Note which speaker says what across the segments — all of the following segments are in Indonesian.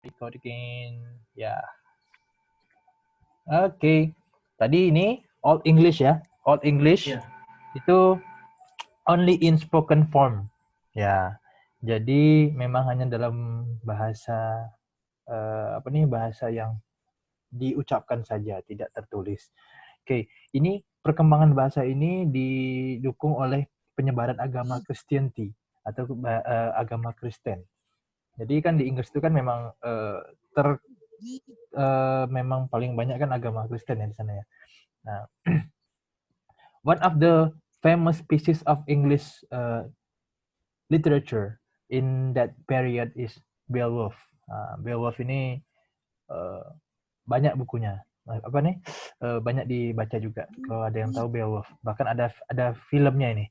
Speaker 1: Record again. Ya. Oke. Tadi ini Old English ya. Old English
Speaker 2: Ya.
Speaker 1: itu only in spoken form. Ya. Jadi memang hanya dalam bahasa bahasa yang diucapkan saja, tidak tertulis. Oke, ini perkembangan bahasa ini didukung oleh penyebaran agama Kristianti atau agama Kristen. Jadi kan di Inggris itu kan memang memang paling banyak kan agama Kristen ya di sana ya. Nah, one of the famous pieces of English literature in that period is Beowulf. Beowulf ini uh, banyak bukunya. Apa nih? Banyak dibaca juga. Kalau ada yang tahu Beowulf. Bahkan ada filmnya ini.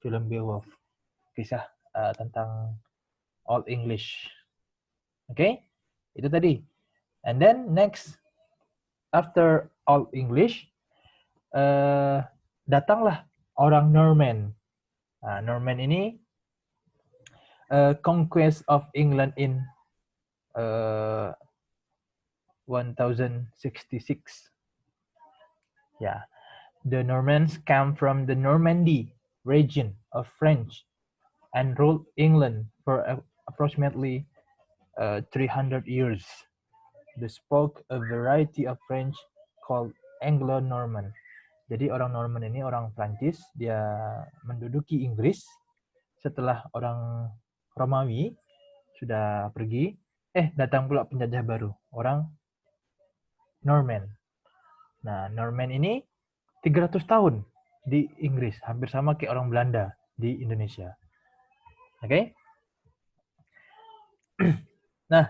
Speaker 1: Film Beowulf. Kisah tentang Old English. Oke? Okay? Itu tadi. And then next after Old English datanglah orang Norman. Nah, Norman ini conquest of England in 1066. Yeah, the Normans came from the Normandy region of French and ruled England for approximately 300 years. They spoke a variety of French called Anglo-Norman. Jadi orang Norman ini orang Prancis, dia menduduki Inggris setelah orang Romawi sudah pergi, datang pula penjajah baru, orang Norman. Nah, Norman ini 300 tahun di Inggris, hampir sama kayak orang Belanda di Indonesia. Oke? Okay? Nah,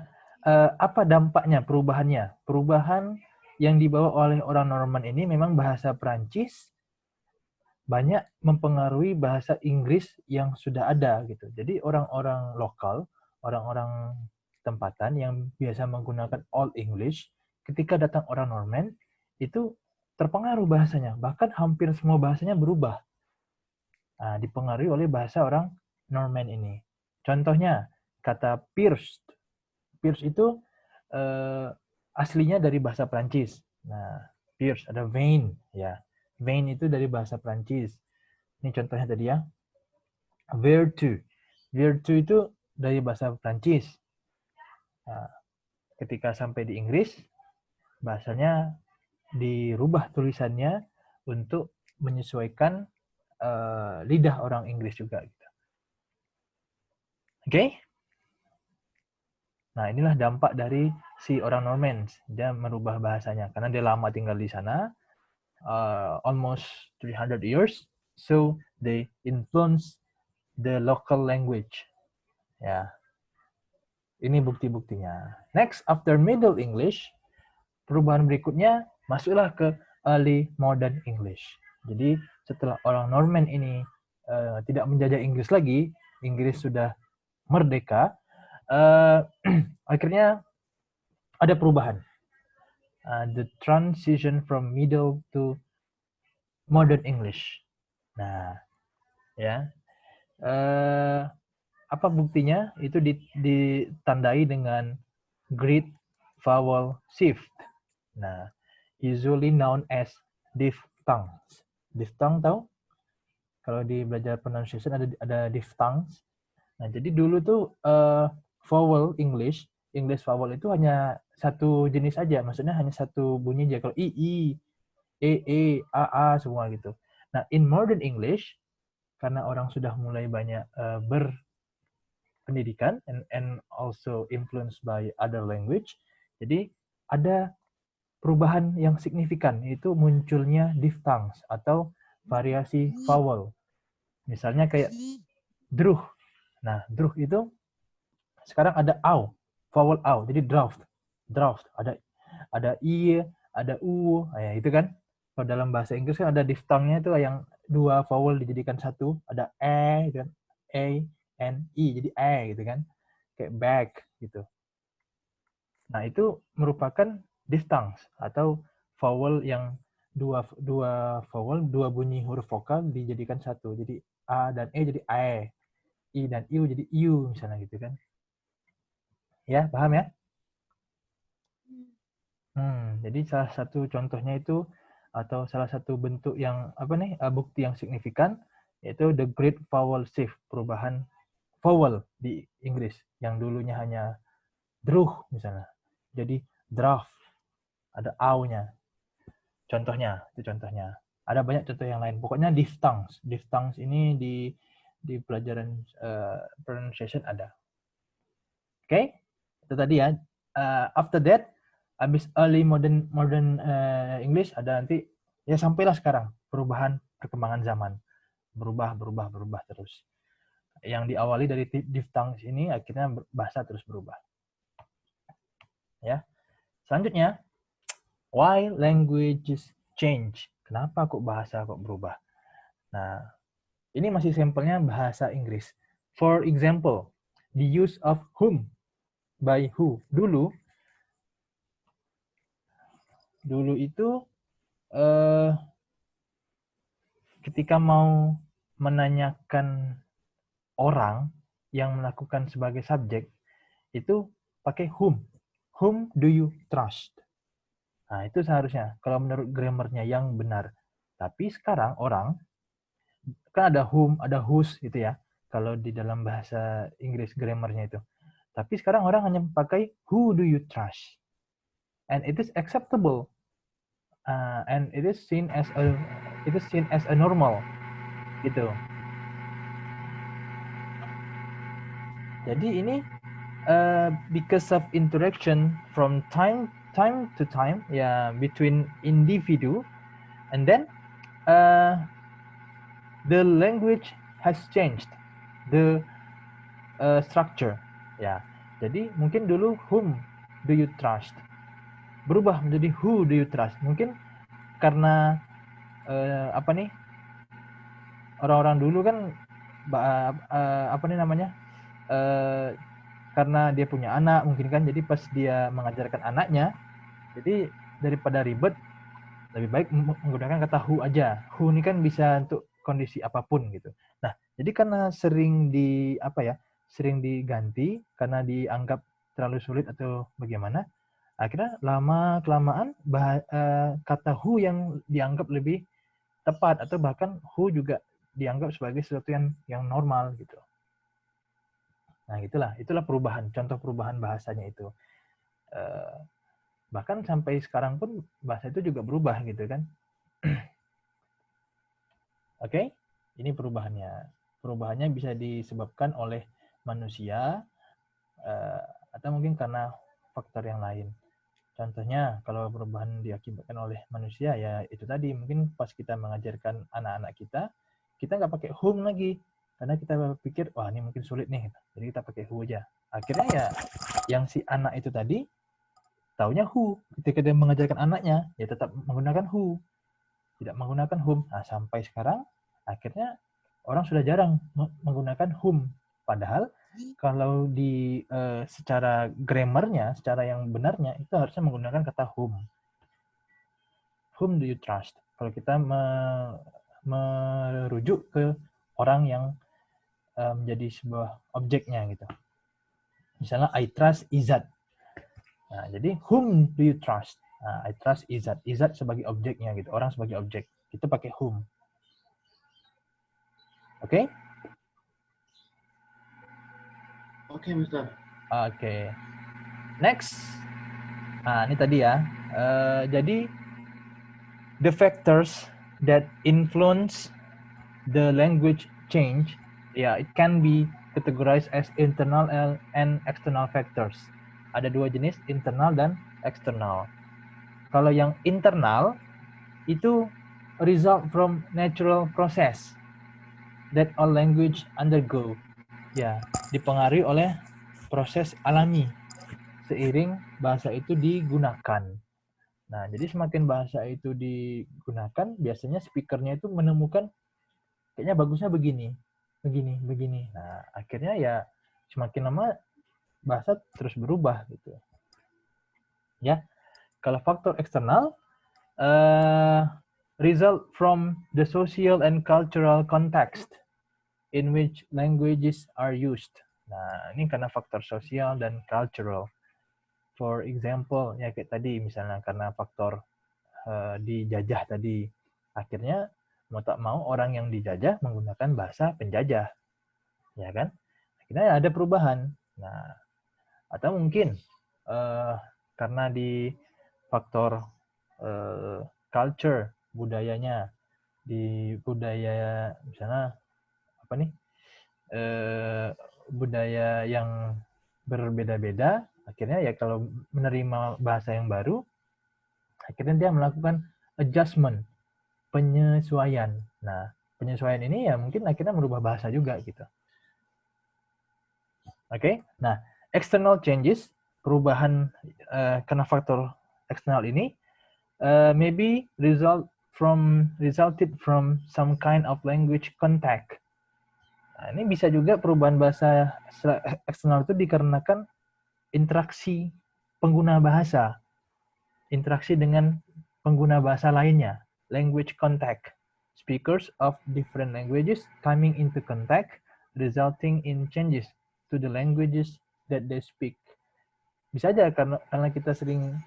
Speaker 1: apa dampaknya, perubahannya? Perubahan yang dibawa oleh orang Norman ini memang bahasa Prancis banyak mempengaruhi bahasa Inggris yang sudah ada gitu. Jadi orang-orang lokal, orang-orang tempatan yang biasa menggunakan Old English, ketika datang orang Norman itu terpengaruh bahasanya. Bahkan hampir semua bahasanya berubah. Nah, dipengaruhi oleh bahasa orang Norman ini. Contohnya kata pierced. Pierced itu aslinya dari bahasa Prancis. Nah, pierced ada vein ya. Vein itu dari bahasa Prancis. Ini contohnya tadi ya. Vertu. Vertu itu dari bahasa Prancis. Nah, ketika sampai di Inggris, bahasanya dirubah tulisannya untuk menyesuaikan lidah orang Inggris juga. Gitu. Oke? Okay? Nah, inilah dampak dari si orang Normans. Dia merubah bahasanya. Karena dia lama tinggal di sana, almost 300 years. So, they influence the local language. Ya, ini bukti-buktinya. Next, after Middle English, perubahan berikutnya masuklah ke Early Modern English. Jadi, setelah orang Norman ini tidak menjajah Inggris lagi, Inggris sudah merdeka, akhirnya ada perubahan. The transition from Middle to Modern English. Nah, ya, apa buktinya? Itu ditandai dengan Great Vowel Shift. Nah, usually known as diphthongs. Diphthong tahu? Kalau di belajar pronunciation ada diphthongs. Nah, jadi dulu tuh vowel English vowel itu hanya satu jenis aja, maksudnya hanya satu bunyi aja. Kalau i, a semua gitu. Nah, in modern English karena orang sudah mulai banyak berpendidikan and also influenced by other language, jadi ada perubahan yang signifikan, yaitu munculnya diphthongs atau variasi vowel. Misalnya kayak druh. Nah, druh itu sekarang ada au, vowel au, jadi draft. Ada i, ada u, ya itu kan. Kalau dalam bahasa Inggris kan ada diphthongnya itu yang dua vowel dijadikan satu, ada gitu kan, a and i, jadi gitu kan, kayak bag gitu. Nah, itu merupakan diphthongs atau vowel yang dua vowel, dua bunyi huruf vokal dijadikan satu. Jadi a dan e jadi i dan iu jadi iu misalnya gitu kan. Ya, paham ya? Jadi salah satu contohnya itu atau salah satu bentuk yang bukti yang signifikan yaitu the Great Vowel Shift, perubahan vowel di Inggris yang dulunya hanya druh misalnya jadi draft, ada au-nya. Itu contohnya. Ada banyak contoh yang lain. Pokoknya diphthongs. Diphthongs ini di pelajaran pronunciation ada. Oke? Itu tadi ya. After that, habis early modern English ada nanti ya sampailah sekarang perubahan perkembangan zaman. Berubah terus. Yang diawali dari diphthongs ini akhirnya bahasa terus berubah. Ya. Selanjutnya, why languages change? Kenapa kok bahasa kok berubah? Nah, ini masih sampelnya bahasa Inggris. For example, the use of whom by who. Dulu itu ketika mau menanyakan orang yang melakukan sebagai subjek itu pakai whom. Whom do you trust? Nah, itu seharusnya kalau menurut grammarnya yang benar. Tapi sekarang orang kan ada whom, ada whose gitu ya. Kalau di dalam bahasa Inggris grammarnya itu. Tapi sekarang orang hanya pakai who do you trust? And it is acceptable. And it is seen as a normal gitu. Jadi ini because of interaction from time to time ya between individu, and then the language has changed the structure ya. Jadi mungkin dulu whom do you trust berubah menjadi who do you trust. Mungkin karena orang-orang dulu kan karena dia punya anak mungkin kan, jadi pas dia mengajarkan anaknya, jadi daripada ribet lebih baik menggunakan kata who aja. Who ini kan bisa untuk kondisi apapun gitu. Nah, jadi karena sering diganti karena dianggap terlalu sulit atau bagaimana, akhirnya lama kelamaan kata who yang dianggap lebih tepat atau bahkan who juga dianggap sebagai sesuatu yang normal gitu. Nah, itulah perubahan, contoh perubahan bahasanya itu. Bahkan sampai sekarang pun bahasa itu juga berubah gitu kan. Oke, ini perubahannya. Perubahannya bisa disebabkan oleh manusia atau mungkin karena faktor yang lain. Contohnya kalau perubahan diakibatkan oleh manusia ya itu tadi, mungkin pas kita mengajarkan anak-anak kita nggak pakai whom lagi karena kita pikir wah ini mungkin sulit nih, jadi kita pakai who aja. Akhirnya ya yang si anak itu tadi taunya who, ketika dia mengajarkan anaknya ya tetap menggunakan who, tidak menggunakan whom. Nah, sampai sekarang akhirnya orang sudah jarang menggunakan whom, padahal kalau di secara grammarnya, secara yang benarnya itu harusnya menggunakan kata whom. Whom do you trust? Kalau kita merujuk ke orang yang menjadi sebuah objeknya gitu. Misalnya I trust Izat. Nah, jadi whom do you trust? Nah, I trust Izat. Izat sebagai objeknya gitu, orang sebagai objek. Kita pakai whom. Oke?
Speaker 2: Oke, Mister.
Speaker 1: Oke. Next. Nah, ini tadi ya. Jadi the factors that influence the language change, it can be categorized as internal and external factors. Ada dua jenis, internal dan eksternal. Kalau yang internal itu result from natural process that all language undergo. Ya, dipengaruhi oleh proses alami seiring bahasa itu digunakan. Nah, jadi semakin bahasa itu digunakan, biasanya speakernya itu menemukan kayaknya bagusnya begini. Nah, akhirnya ya semakin lama bahasa terus berubah gitu. Ya, kalau faktor eksternal result from the social and cultural context in which languages are used. Nah, ini karena faktor sosial dan cultural. For example, ya kayak tadi misalnya karena faktor dijajah tadi, akhirnya mau tak mau orang yang dijajah menggunakan bahasa penjajah, ya kan? Akhirnya ada perubahan. Nah, atau mungkin karena di faktor culture, budayanya, di budaya misalnya apa nih, budaya yang berbeda-beda, akhirnya ya kalau menerima bahasa yang baru, akhirnya dia melakukan adjustment, penyesuaian. Nah, penyesuaian ini ya mungkin akhirnya merubah bahasa juga gitu. Oke, nah external changes, perubahan karena faktor eksternal ini maybe resulted from some kind of language contact. Nah, ini bisa juga perubahan bahasa eksternal itu dikarenakan interaksi pengguna bahasa, interaksi dengan pengguna bahasa lainnya, language contact. Speakers of different languages coming into contact, resulting in changes to the languages that they speak. Bisa aja karena kita sering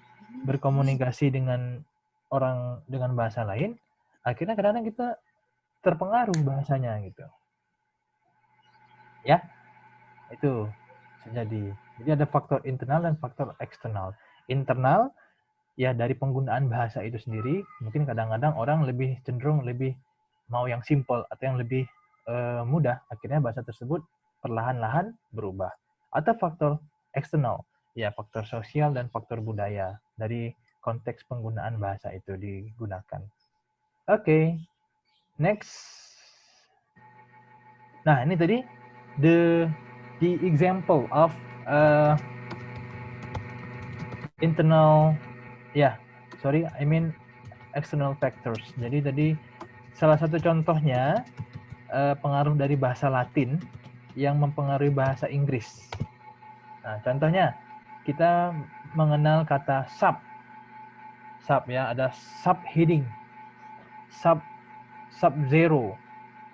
Speaker 1: berkomunikasi dengan orang dengan bahasa lain, akhirnya kadang-kadang kita terpengaruh bahasanya gitu. Ya, itu terjadi. Jadi ada faktor internal dan faktor eksternal. Internal ya dari penggunaan bahasa itu sendiri, mungkin kadang-kadang orang lebih cenderung lebih mau yang simple atau yang lebih mudah, akhirnya bahasa tersebut perlahan-lahan berubah. Atau faktor eksternal, ya faktor sosial dan faktor budaya dari konteks penggunaan bahasa itu digunakan. Oke, next. Nah, ini tadi the example of internal, I mean external factors. Jadi tadi salah satu contohnya pengaruh dari bahasa Latin yang mempengaruhi bahasa Inggris. Nah, contohnya kita mengenal kata sub ya, ada subheading, sub-zero,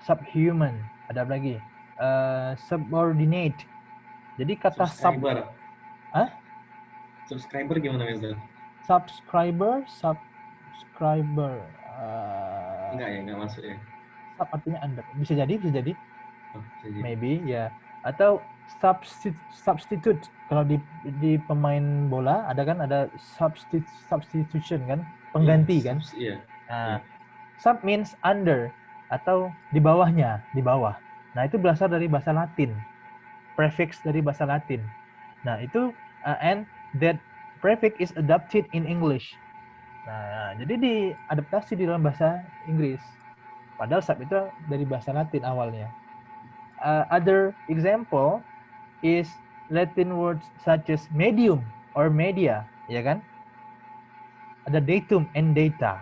Speaker 1: subhuman, ada lagi subordinate. Jadi kata
Speaker 2: subscriber.
Speaker 1: Subscriber
Speaker 2: gimana, Mister?
Speaker 1: Subscriber.
Speaker 2: Enggak masuk ya.
Speaker 1: Sub artinya under. Bisa jadi.
Speaker 2: Oh, bisa jadi.
Speaker 1: Maybe ya. Atau substitute. Kalau di pemain bola ada kan ada substitution kan, pengganti kan.
Speaker 2: Iya.
Speaker 1: Nah, sub means under atau di bawahnya, di bawah. Nah, itu berasal dari bahasa Latin. Prefix dari bahasa Latin. Nah, itu and that prefix is adapted in English. Nah, jadi diadaptasi di dalam bahasa Inggris. Padahal sub itu dari bahasa Latin awalnya. Other example is Latin words such as medium or media, ya kan? Ada datum and data.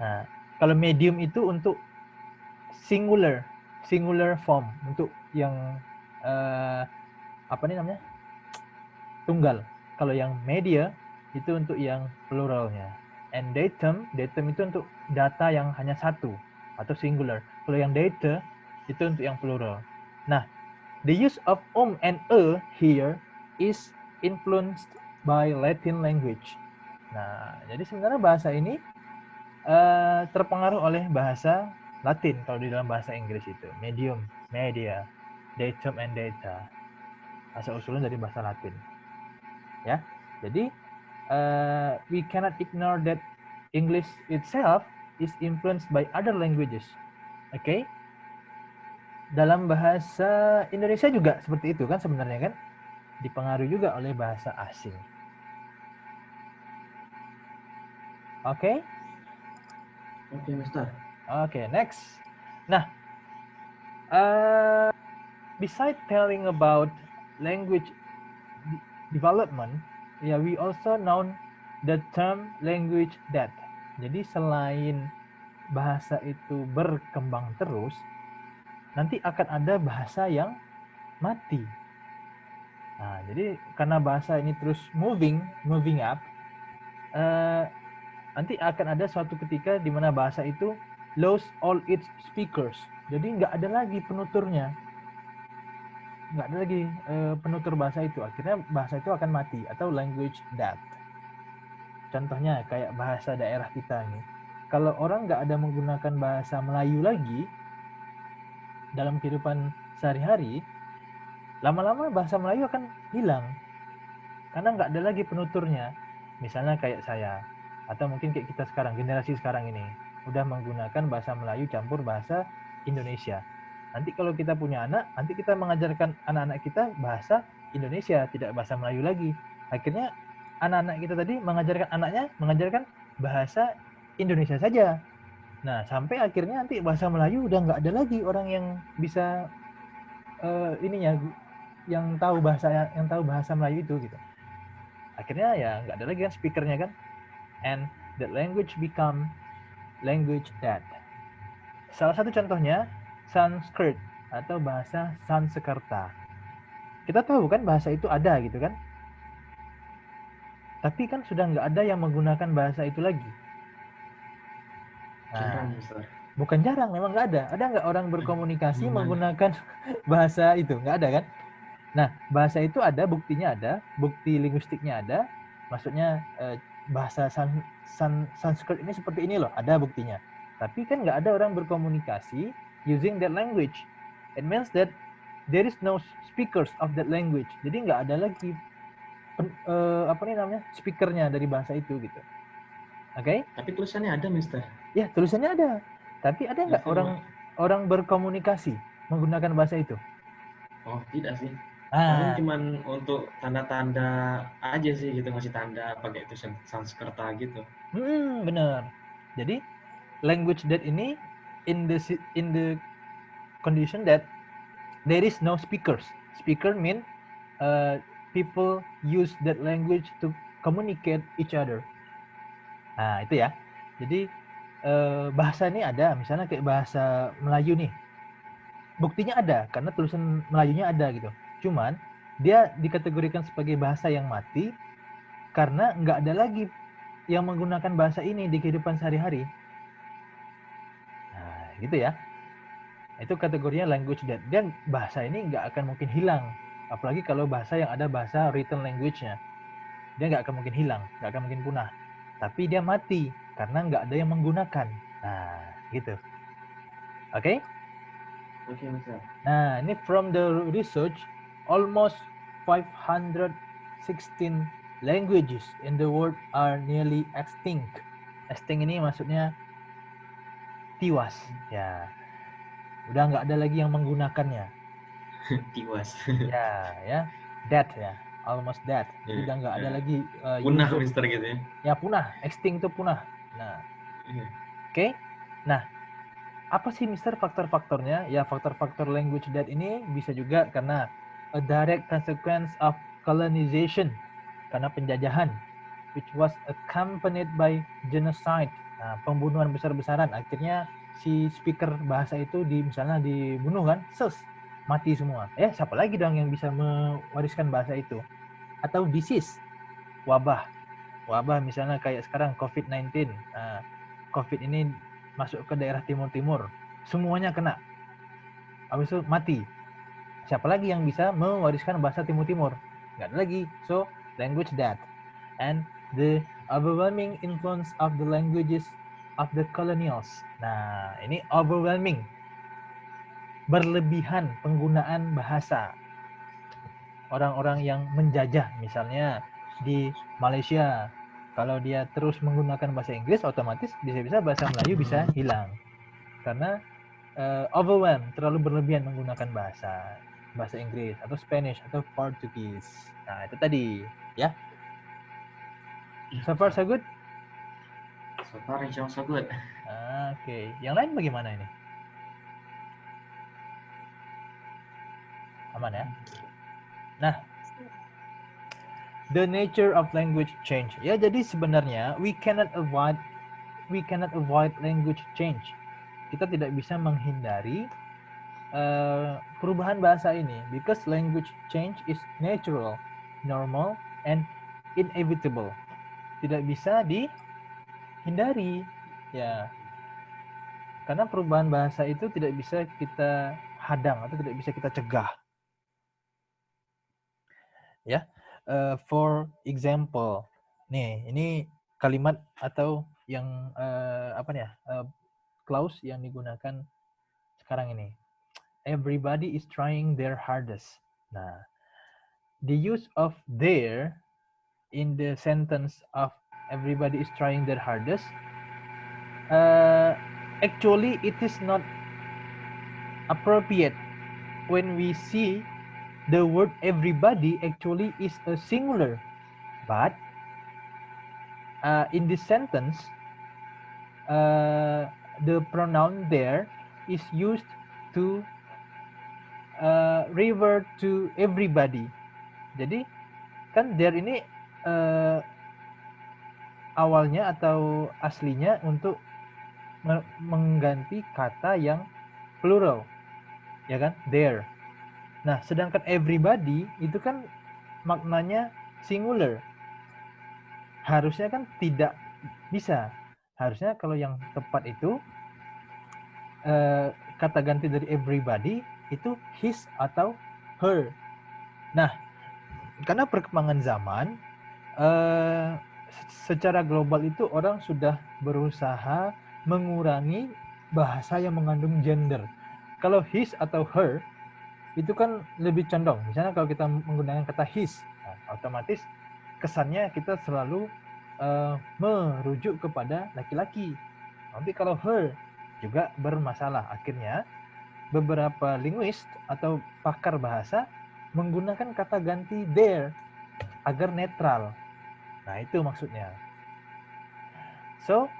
Speaker 1: Nah, kalau medium itu untuk singular form, untuk yang apa nih namanya? Tunggal. Kalau yang media itu untuk yang pluralnya. And datum itu untuk data yang hanya satu atau singular. Kalau yang data itu untuk yang plural. Nah, the use of and here is influenced by Latin language. Nah, jadi sebenarnya bahasa ini terpengaruh oleh bahasa Latin kalau di dalam bahasa Inggris itu. Medium, media, datum and data. Asal usulnya dari bahasa Latin. Ya, jadi we cannot ignore that English itself is influenced by other languages. Okay? Dalam bahasa Indonesia juga seperti itu kan sebenarnya kan, dipengaruhi juga oleh bahasa asing. Oke?
Speaker 2: Oke, Mister.
Speaker 1: Oke, next. Nah, besides telling about language development, we also know the term language death. Jadi selain bahasa itu berkembang terus, nanti akan ada bahasa yang mati. Nah, jadi karena bahasa ini terus moving up, nanti akan ada suatu ketika di mana bahasa itu lose all its speakers. Jadi nggak ada lagi penuturnya. nggak ada lagi penutur bahasa itu. Akhirnya bahasa itu akan mati atau language death. Contohnya kayak bahasa daerah kita nih. Kalau orang nggak ada menggunakan bahasa Melayu lagi dalam kehidupan sehari-hari, lama-lama bahasa Melayu akan hilang. Karena nggak ada lagi penuturnya. Misalnya kayak saya, atau mungkin kayak kita sekarang, generasi sekarang ini, udah menggunakan bahasa Melayu campur bahasa Indonesia. Nanti kalau kita punya anak, nanti kita mengajarkan anak-anak kita bahasa Indonesia, tidak bahasa Melayu lagi. Akhirnya anak-anak kita tadi mengajarkan anaknya, mengajarkan bahasa Indonesia saja. Nah, sampai akhirnya nanti bahasa Melayu udah nggak ada lagi orang yang bisa ininya, yang tahu bahasa Melayu itu gitu. Akhirnya ya nggak ada lagi kan speakernya kan, and that language become language dead. Salah satu contohnya Sanskrit atau bahasa Sanskerta. Kita tahu kan bahasa itu ada gitu kan, tapi kan sudah nggak ada yang menggunakan bahasa itu lagi.
Speaker 2: Jarang, Mister.
Speaker 1: Bukan jarang, memang nggak ada. Ada nggak orang berkomunikasi menggunakan bahasa itu? Nggak ada kan? Nah, bahasa itu ada, buktinya ada, bukti linguistiknya ada. Maksudnya bahasa Sanskrit ini seperti ini loh, ada buktinya. Tapi kan nggak ada orang berkomunikasi using that language. It means that there is no speakers of that language. Jadi nggak ada lagi speakernya dari bahasa itu gitu. Oke?
Speaker 2: Tapi tulisannya ada, Mister.
Speaker 1: Ya, tulisannya ada. Tapi ada nggak orang berkomunikasi menggunakan bahasa itu?
Speaker 2: Oh, tidak sih. Paling cuman untuk tanda-tanda aja sih gitu, ngasih tanda pakai itu Sanskerta gitu.
Speaker 1: Benar. Jadi language dead ini in the condition that there is no speakers. Speaker mean people use that language to communicate each other. Nah, itu ya. Jadi bahasa ini ada, misalnya kayak bahasa Melayu nih. Buktinya ada karena tulisan Melayunya ada gitu. Cuman dia dikategorikan sebagai bahasa yang mati karena nggak ada lagi yang menggunakan bahasa ini di kehidupan sehari-hari. Nah, gitu ya. Itu kategorinya language dead. Dan bahasa ini nggak akan mungkin hilang. Apalagi kalau bahasa yang ada bahasa written language-nya. Dia nggak akan mungkin hilang, nggak akan mungkin punah. Tapi dia mati karena nggak ada yang menggunakan. Nah, gitu. Oke?
Speaker 2: Oke, Mister.
Speaker 1: Nah, ini from the research, almost 516 languages in the world are nearly extinct. Extinct ini maksudnya tiwas. Ya, udah nggak ada lagi yang menggunakannya.
Speaker 2: Tiwas.
Speaker 1: Ya, dead ya, almost dead. Jadi udah nggak ada lagi
Speaker 2: punah, Mister gitu ya.
Speaker 1: Ya, punah, extinct itu punah. Nah, oke. Nah, apa sih Mister faktor-faktornya? Ya, faktor-faktor language dead ini bisa juga karena a direct consequence of colonization, karena penjajahan, which was accompanied by genocide. Nah, pembunuhan besar-besaran. Akhirnya si speaker bahasa itu misalnya dibunuh kan, mati semua. Siapa lagi dong yang bisa mewariskan bahasa itu? Atau disease, wabah misalnya kayak sekarang COVID-19. Nah, COVID ini masuk ke daerah timur-timur, semuanya kena, habis itu mati. Siapa lagi yang bisa mewariskan bahasa timur-timur? Nggak ada lagi. So, language dead. And the overwhelming influence of the languages of the colonials. Nah, ini overwhelming, berlebihan penggunaan bahasa orang-orang yang menjajah. Misalnya di Malaysia, kalau dia terus menggunakan bahasa Inggris, otomatis bisa-bisa bahasa Melayu bisa hilang karena overwhelm, terlalu berlebihan menggunakan bahasa Inggris atau Spanish atau Portugis. Nah, itu tadi ya. So far so good?
Speaker 2: So far insya Allah so good.
Speaker 1: Oke. Yang lain bagaimana ini? Aman ya? Nah, the nature of language change. Ya, jadi sebenarnya we cannot avoid language change. Kita tidak bisa menghindari perubahan bahasa ini because language change is natural, normal, and inevitable. Tidak bisa dihindari ya, karena perubahan bahasa itu tidak bisa kita hadang atau tidak bisa kita cegah. Ya, for example, nih ini kalimat atau yang clause yang digunakan sekarang ini. Everybody is trying their hardest. Nah, the use of their in the sentence of everybody is trying their hardest, actually it is not appropriate when we see the word everybody actually is a singular, but in this sentence the pronoun there is used to refer to everybody. Jadi kan there ini awalnya atau aslinya untuk mengganti kata yang plural, ya kan, there. Nah, sedangkan everybody itu kan maknanya singular. Harusnya kan tidak bisa. Harusnya kalau yang tepat itu kata ganti dari everybody itu his atau her. Nah, karena perkembangan zaman secara global itu orang sudah berusaha mengurangi bahasa yang mengandung gender. Kalau his atau her itu kan lebih condong. Misalnya kalau kita menggunakan kata his, nah, otomatis kesannya kita selalu merujuk kepada laki-laki. Tapi kalau her juga bermasalah. Akhirnya beberapa linguist atau pakar bahasa menggunakan kata ganti there agar netral. Nah, itu maksudnya. So,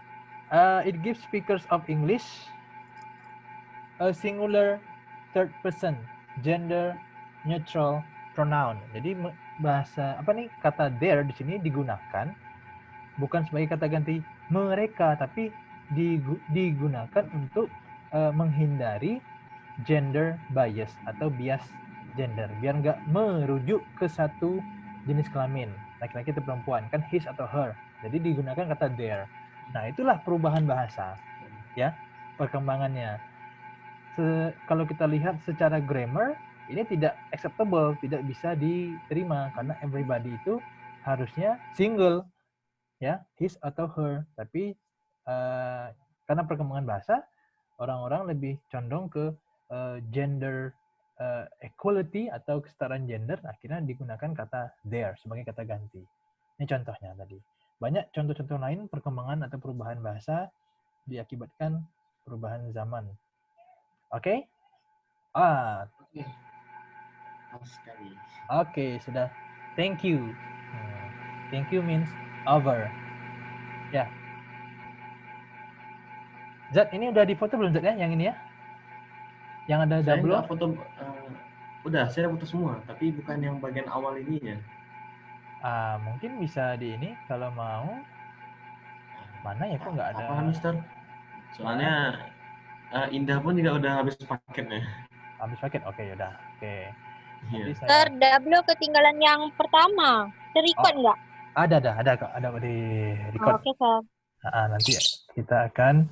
Speaker 1: it gives speakers of English a singular third person gender neutral pronoun. Jadi bahasa kata there di sini digunakan bukan sebagai kata ganti mereka, tapi digunakan untuk menghindari gender bias atau bias gender, biar nggak merujuk ke satu jenis kelamin, laki-laki atau perempuan, kan his atau her. Jadi digunakan kata there. Nah, itulah perubahan bahasa, ya, perkembangannya. Kalau kita lihat secara grammar, ini tidak acceptable, tidak bisa diterima karena everybody itu harusnya single, ya, his atau her. Tapi karena perkembangan bahasa, orang-orang lebih condong ke gender equality atau kesetaraan gender, akhirnya digunakan kata there sebagai kata ganti. Ini contohnya tadi. Banyak contoh-contoh lain perkembangan atau perubahan bahasa diakibatkan perubahan zaman. Oke? Oke, sudah. Thank you. Thank you means over. Ya. Zat, ini udah difoto belum Zat ya? Yang ini ya? Yang ada
Speaker 2: saya
Speaker 1: double?
Speaker 2: Saya foto, udah saya foto semua, tapi bukan yang bagian awal ininya.
Speaker 1: Mungkin bisa di ini kalau mau. Mana ya, kok nggak ada?
Speaker 2: Apa Mister? Soalnya Indah pun juga udah habis paketnya.
Speaker 1: Habis paket? Oke, yaudah. Oke.
Speaker 2: Iya.
Speaker 3: Mister, double ketinggalan yang pertama. Terrecord nggak?
Speaker 1: Ada kok di record.
Speaker 3: Oke, Sir.
Speaker 1: Nanti kita akan